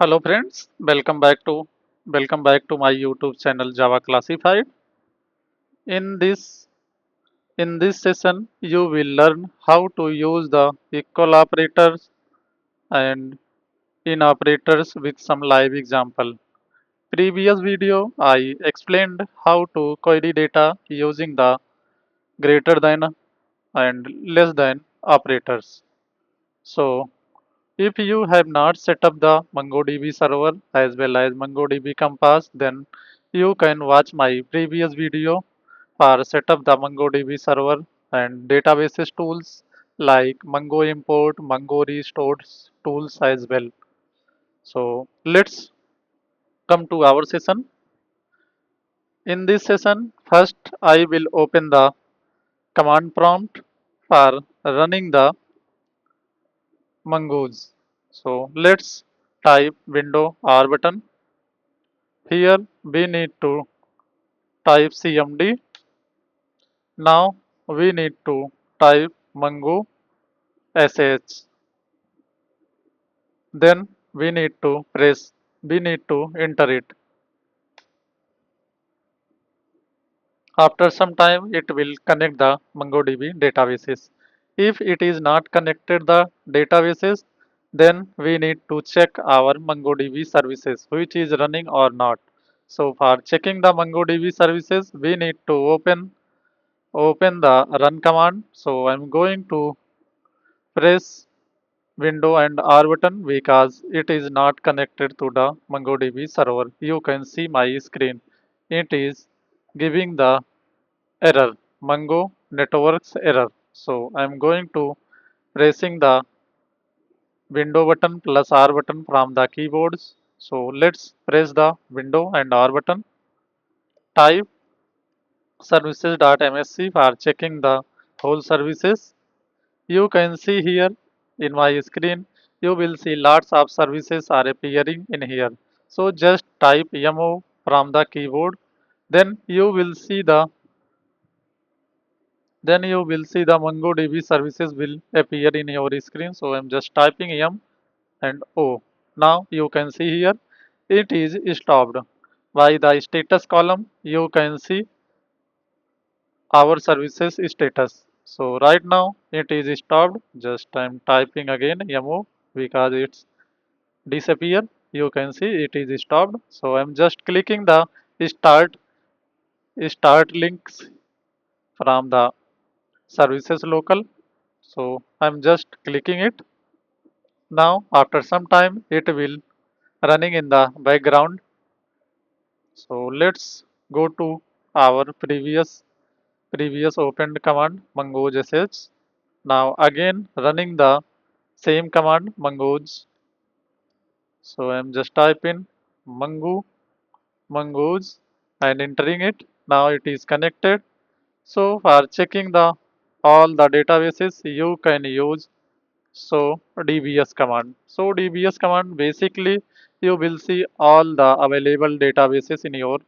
Hello friends, welcome back to my YouTube channel Java Classified. In this session, you will learn how to use the equal operators and in operators with some live example. Previous video, I explained how to query data using the greater than and less than operators. So if you have not set up the MongoDB server as well as MongoDB Compass, then you can watch my previous video for set up the MongoDB server and databases tools like MongoImport, MongoRestore tools as well. So let's come to our session. In this session, first I will open the command prompt for running the mongoose. So let's type window R button. Here we need to type CMD. Now we need to type mongo sh. Then we need to enter it. After some time it will connect the MongoDB databases. If it is not connected the databases, then we need to check our MongoDB services which is running or not. So for checking the MongoDB services, we need to open the run command. So I'm going to press window and R button because it is not connected to the MongoDB server. You can see my screen. It is giving the error, Mongo networks error. So I'm going to pressing the window button plus R button from the keyboards. So let's press the window and R button. Type services.msc for checking the whole services. You can see here in my screen, you will see lots of services are appearing in here. So just type mo from the keyboard, then you will see the MongoDB services will appear in your screen. So I'm just typing m and o. Now you can see here it is stopped. By the status column, you can see our services status. So right now it is stopped. Just I'm typing again mo because it's disappear. You can see it is stopped. So I'm just clicking the start start links from the services local. So I'm just clicking it. Now after some time it will running in the background. So let's go to our previous opened command mongoose sh. Now again running the same command mongoose. So I'm just typing mongoose and entering it. Now it is connected. So for checking the all the databases you can use dbs command. So dbs command basically you will see all the available databases in your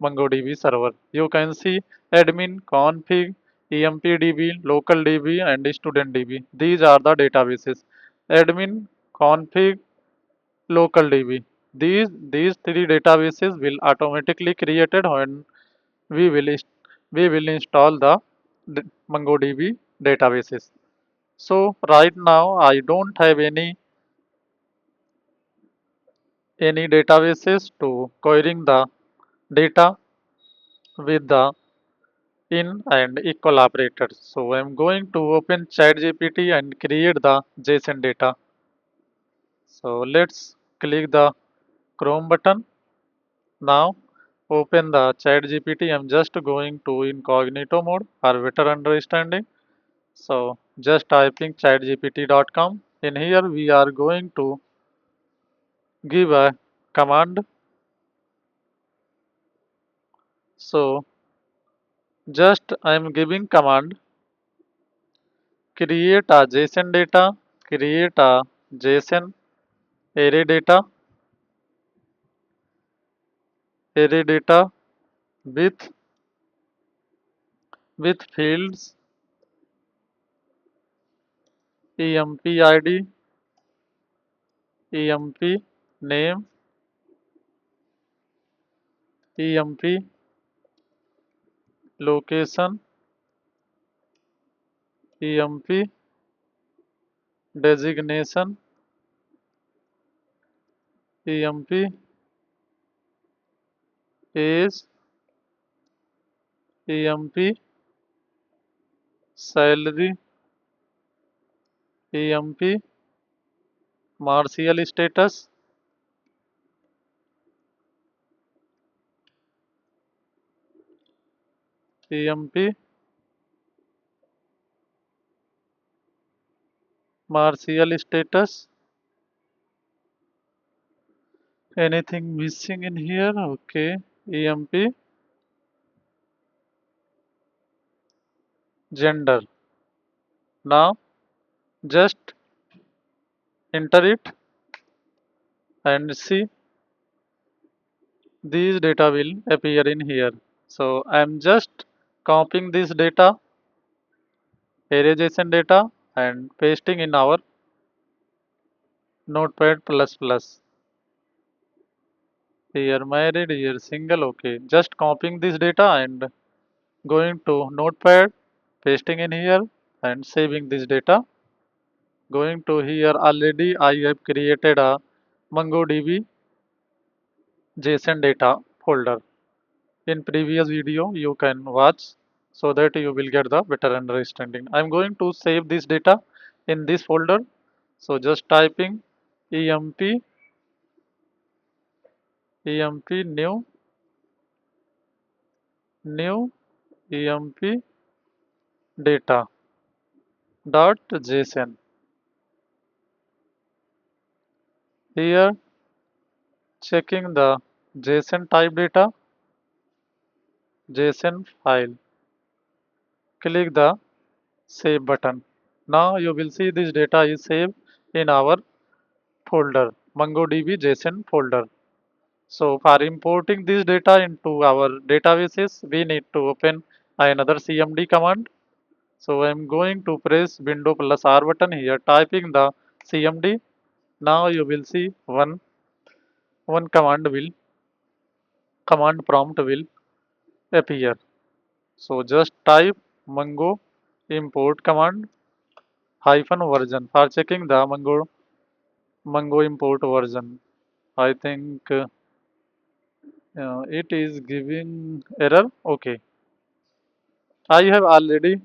MongoDB server. You can see admin, config, empdb, local db and student db. These are the databases. Admin, config, local db. These three databases will automatically created when we will install the MongoDB databases. So right now I don't have any databases to querying the data with the in and equal operators. So I'm going to open ChatGPT and create the JSON data. So let's click the Chrome button. Now open the ChatGPT. I'm just going to incognito mode for better understanding. So just typing chatgpt.com. In here we are going to give a command. So just I am giving command create a JSON data, create a JSON array data with fields emp id, emp name, emp, location, emp, designation, emp, age, emp, salary, emp, martial status, emp, martial status. Anything missing in here? Okay. emp, gender. Now just enter it and see these data will appear in here. So I am just copying this data, array.json data, and pasting in our notepad++. Here married, here single. Okay, just copying this data and going to notepad, pasting in here and saving this data. Going to here, already I have created a MongoDB JSON data folder. In previous video you can watch, so that you will get the better understanding. I'm going to save this data in this folder. So just typing emp new emp data dot json. Here checking the json type data, json file. Click the save button. Now you will see this data is saved in our folder, MongoDB JSON folder. So for importing this data into our databases, we need to open another CMD command. So I'm going to press Window plus R button here, typing the CMD. Now you will see one command prompt will appear. So just type mongo import command -version for checking the mongo import version. I think it is giving error. Okay, I have already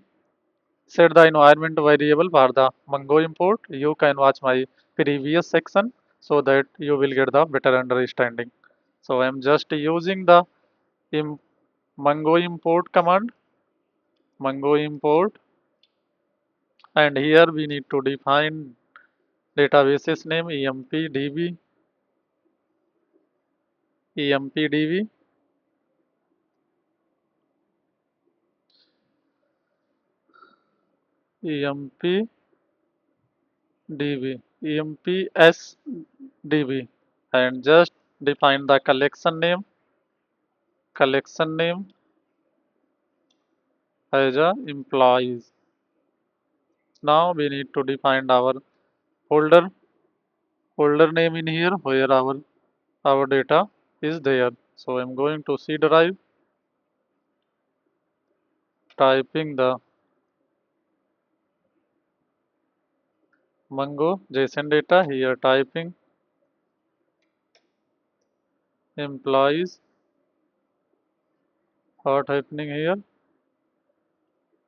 set the environment variable for the MongoImport. You can watch my previous section so that you will get the better understanding. So I am just using the im MongoImport command, MongoImport, and here we need to define databases name empdb, empdb, empsdb, and just define the collection name as a employees. Now we need to define our folder folder name in here where our data is there. So I'm going to C drive, typing the Mongo JSON data here, typing employees. What happening here?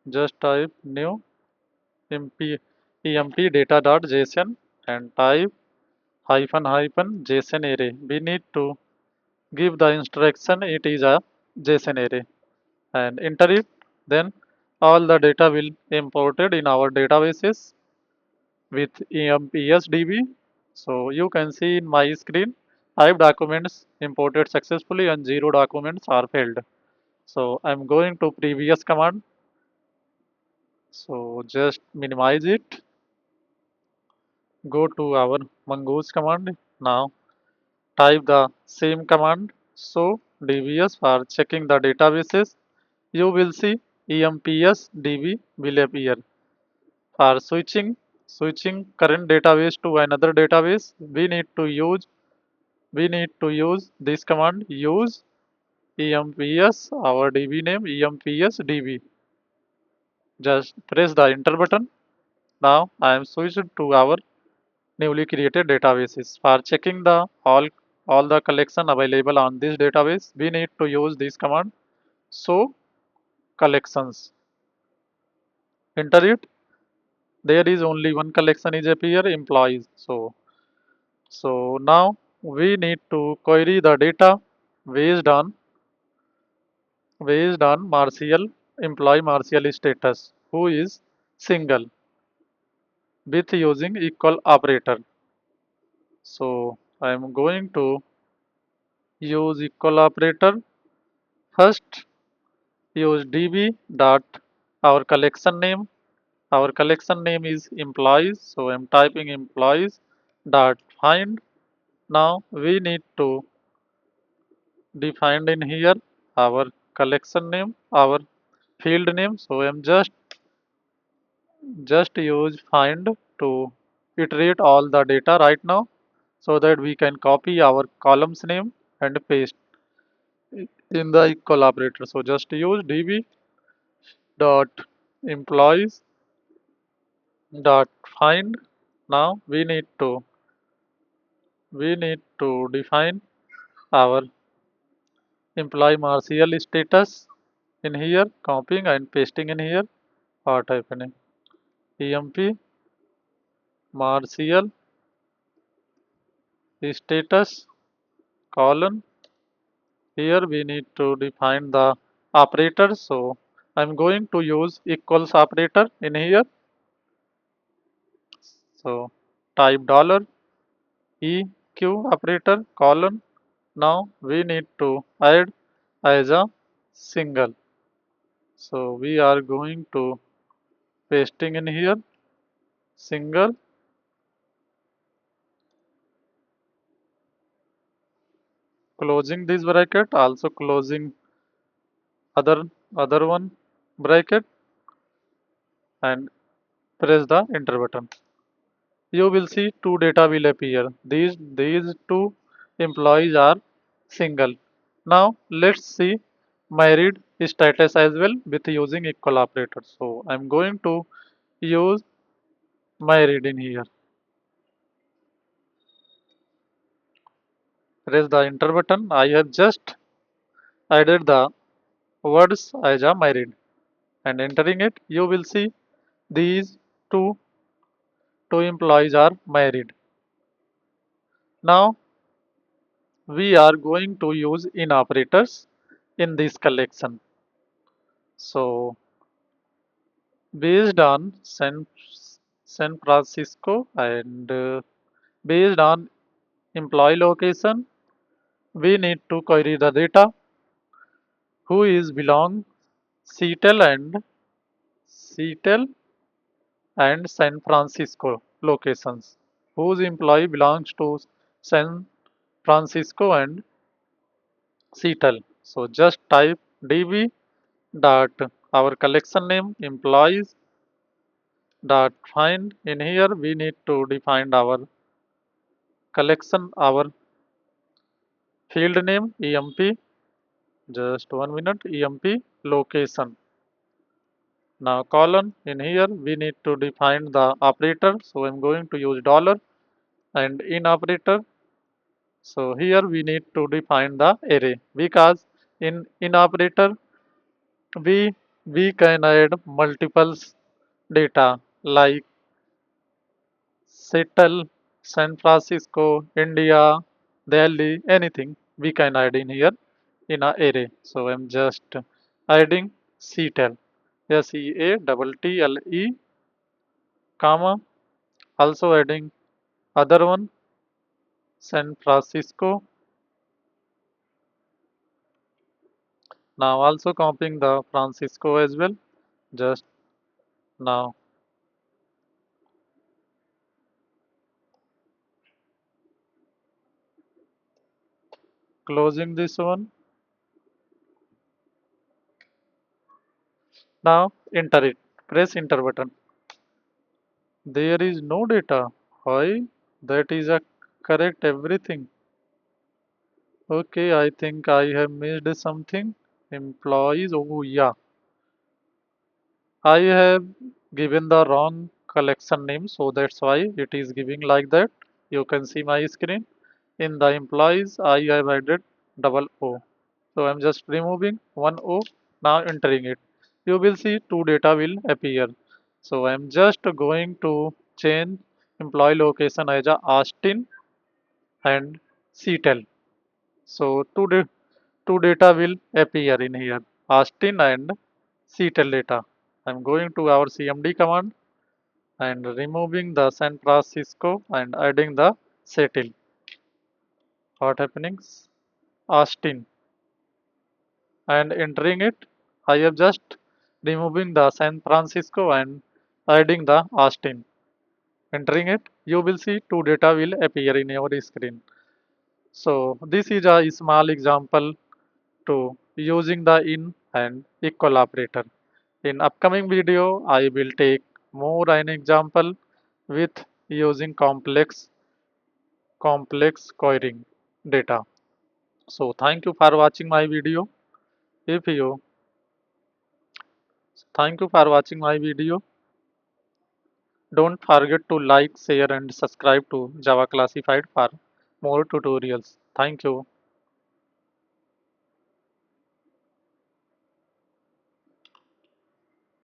Just type new emp emp data.json and type -JSON array. We need to give the instruction it is a JSON array and enter it. Then all the data will imported in our databases with EMPSDB. So you can see in my screen 5 documents imported successfully and 0 documents are failed. So I'm going to previous command. So just minimize it. Go to our mongoose command. Now type the same command. So DBS for checking the databases. You will see EMPSDB will appear. For switching current database to another database, we need to use we need to use this command, use emps, our db name emps db. Just press the enter button. Now I am switched to our newly created databases. For checking the all the collection available on this database, we need to use this command, show collections. Enter it. There is only one collection is appear, employees. So now we need to query the data based on Martial employee Martial status, who is single, with using equal operator. So I am going to use equal operator. First use db dot our collection name. Our collection name is employees, so I'm typing employees dot find. Now we need to define in here our collection name, our field name. So I'm just use find to iterate all the data right now, so that we can copy our columns name and paste it in the equal operator. So just use db dot employees dot find. Now we need to define our employee Martial status in here, copying and pasting in here. What happening? emp Martial status colon. Here we need to define the operator. So I'm going to use equals operator in here. So type dollar eq operator colon. Now we need to add as a single. So we are going to pasting in here single, closing this bracket, also closing other one bracket, and press the enter button. You will see two data will appear. These two employees are single. Now let's see married status as well with using equal operator. So I'm going to use married in here. Press the enter button. I have just added the words as a married, and entering it, you will see these two two employees are married. Now we are going to use in operators in this collection. So based on San Francisco and based on employee location, we need to query the data who is belong Seattle and San Francisco locations. Whose employee belongs to San Francisco and Seattle. So just type db dot our collection name employees dot find. In here we need to define our collection, our field name emp. Just 1 minute, emp location. Now colon, in here we need to define the operator. So I'm going to use dollar and in operator. So here we need to define the array, because in operator we we can add multiples data like Seattle, San Francisco, India, Delhi, anything we can add in here in a array. So I'm just adding Seattle, Seattle, comma, also adding other one San Francisco. Now also copying the Francisco as well. Just now closing this one. Now enter it. Press enter button. There is no data. Why? That is a correct everything. Okay, I think I have missed something. Employees. Oh, yeah. I have given the wrong collection name, so that's why it is giving like that. You can see my screen. In the employees, I have added double O. So I'm just removing one O, now entering it. You will see two data will appear. So I'm just going to change employee location as a Austin and Seattle. So two data will appear in here, Austin and Seattle data. I'm going to our CMD command and removing the San Francisco and adding the Seattle. What happening? Austin and entering it. I have just removing the San Francisco and adding the Austin. Entering it, you will see two data will appear in your screen. So this is a small example to using the in and equal operator. In upcoming video, I will take more an example with using complex querying data. So thank you for watching my video. If you Thank you for watching my video. Don't forget to like, share and subscribe to Java Classified for more tutorials. Thank you.